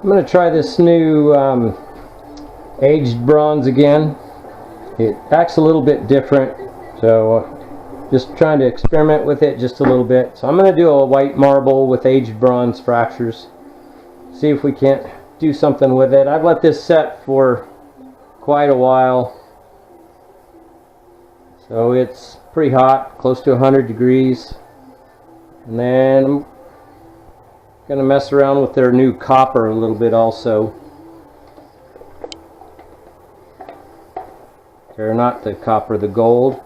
I'm going to try this new aged bronze again. It acts a little bit different, so just trying to experiment with it just a little bit. So I'm going to do a white marble with aged bronze fractures. See if we can't do something with it. I've let this set for quite a while, so it's pretty hot, close to 100 degrees. And then I'm going to mess around with their new copper a little bit also. Or not the copper, the gold.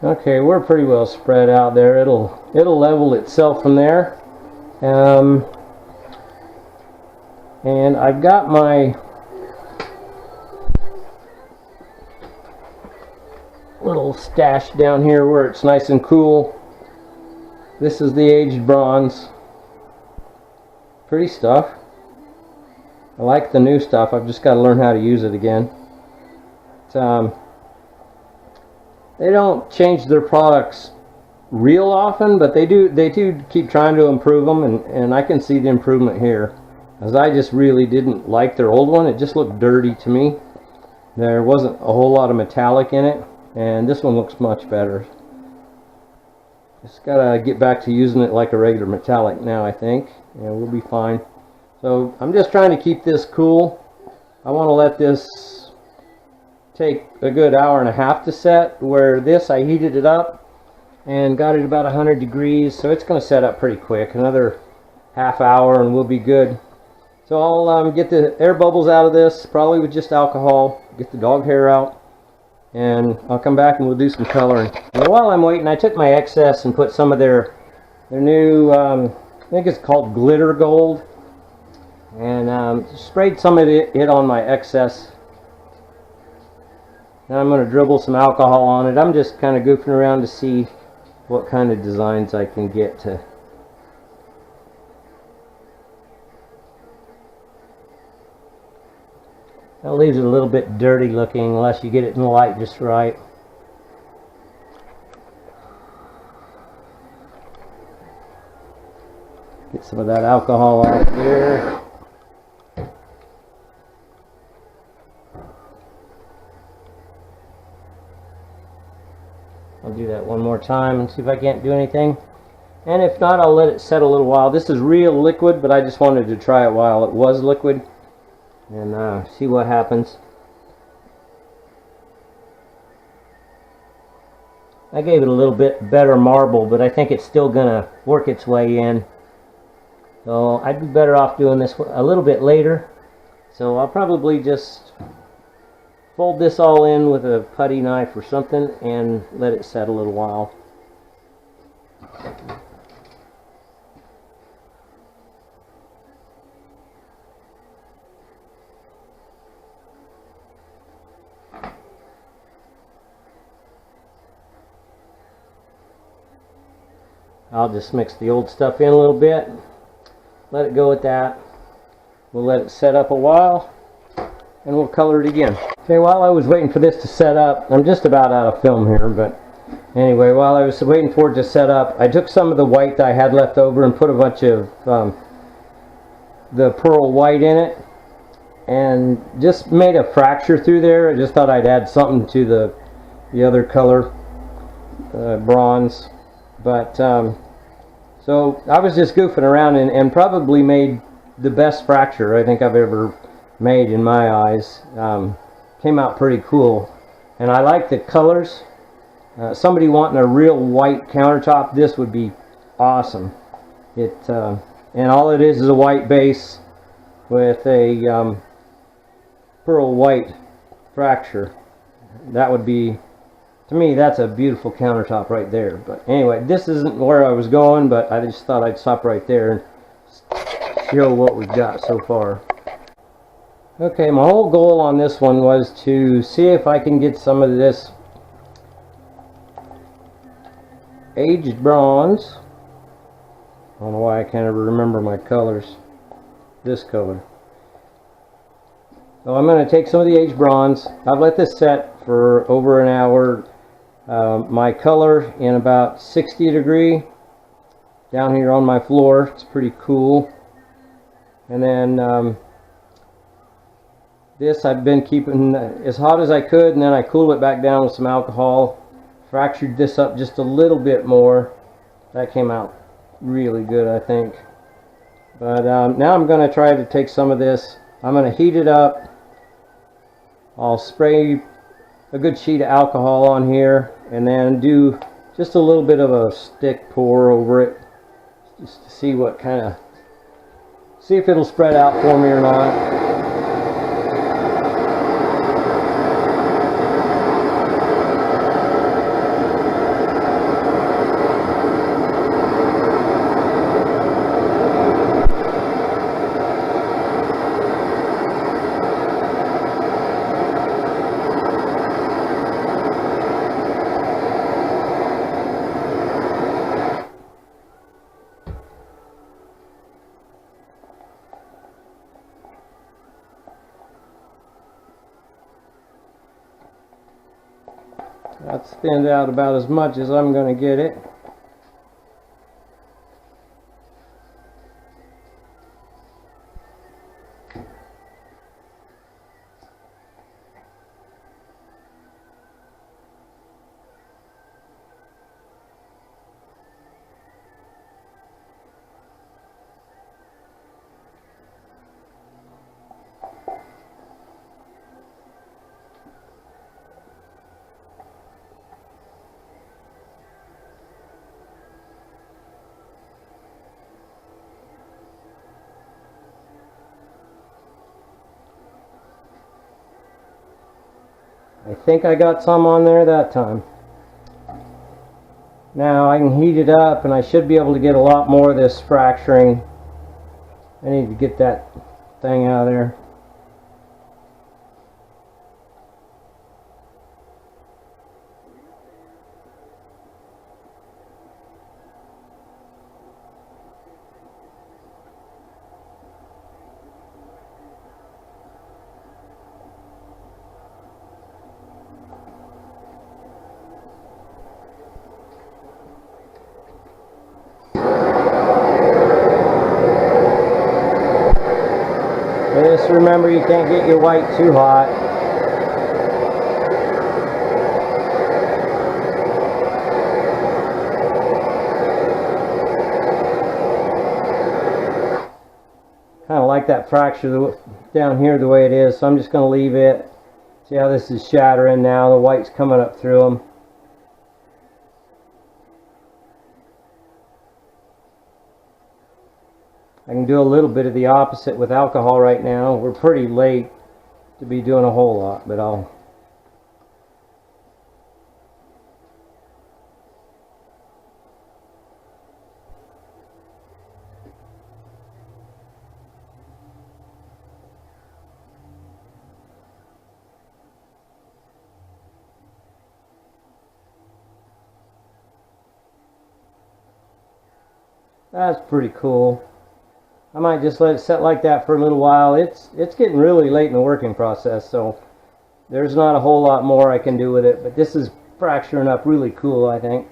Okay, we're pretty well spread out there. It'll level itself from there. And I've got my little stash down here where it's nice and cool. This is the aged bronze. Pretty stuff. I like the new stuff. I've just got to learn how to use it again. They don't change their products real often, but they do keep trying to improve them, and I can see the improvement here, as I just really didn't like their old one. It just looked dirty to me. There wasn't a whole lot of metallic in it, and this one looks much better. Just gotta get back to using it like a regular metallic now, I think, and we'll be fine. So I'm just trying to keep this cool. I want to let this take a good hour and a half to set, where this I heated it up and got it about 100 degrees, so it's going to set up pretty quick. Another half hour and we'll be good. So I'll get the air bubbles out of this, probably with just alcohol, get the dog hair out, and I'll come back and we'll do some coloring. And while I'm waiting, I took my excess and put some of their new I think it's called glitter gold, and sprayed some of it on my excess. Now I'm going to dribble some alcohol on it. I'm just kind of goofing around to see what kind of designs I can get to. That leaves it a little bit dirty looking unless you get it in the light just right. Get some of that alcohol out here. I'll do that one more time and see if I can't do anything. And if not, I'll let it set a little while. This is real liquid, but I just wanted to try it while it was liquid and see what happens. I gave it a little bit better marble, but I think it's still going to work its way in. So I'd be better off doing this a little bit later. So I'll probably just fold this all in with a putty knife or something and let it set a little while. I'll just mix the old stuff in a little bit, let it go with that. We'll let it set up a while and we'll color it again. Okay, while I was waiting for this to set up, I'm just about out of film here, but anyway, while I was waiting for it to set up, I took some of the white that I had left over and put a bunch of the pearl white in it and just made a fracture through there. I just thought I'd add something to the other color, bronze. But so I was just goofing around and probably made the best fracture I think I've ever made in my eyes. Came out pretty cool, and I like the colors. Somebody wanting a real white countertop, this would be awesome. And all it is a white base with a pearl white fracture. That would be To me, that's a beautiful countertop right there. But anyway, this isn't where I was going, but I just thought I'd stop right there and show what we've got so far. Okay, my whole goal on this one was to see if I can get some of this aged bronze. I don't know why I can't ever remember my colors. This color. So I'm going to take some of the aged bronze. I've let this set for over an hour. My color in about 60 degree down here on my floor. It's pretty cool. And then this I've been keeping as hot as I could, and then I cooled it back down with some alcohol. Fractured this up just a little bit more. That came out really good, I think. But now I'm going to try to take some of this. I'm going to heat it up. I'll spray a good sheet of alcohol on here and then do just a little bit of a stick pour over it just to see what see if it'll spread out for me or not. That's thinned out about as much as I'm going to get it. I think I got some on there that time. Now I can heat it up and I should be able to get a lot more of this fracturing. I need to get that thing out of there. Just remember, you can't get your white too hot. Kind of like that fracture down here the way it is, so I'm just going to leave it. See how this is shattering now, the white's coming up through them. I can do a little bit of the opposite with alcohol right now. We're pretty late to be doing a whole lot, but I'll... That's pretty cool. I might just let it set like that for a little while. It's getting really late in the working process, so there's not a whole lot more I can do with it, but this is fracturing up really cool, I think.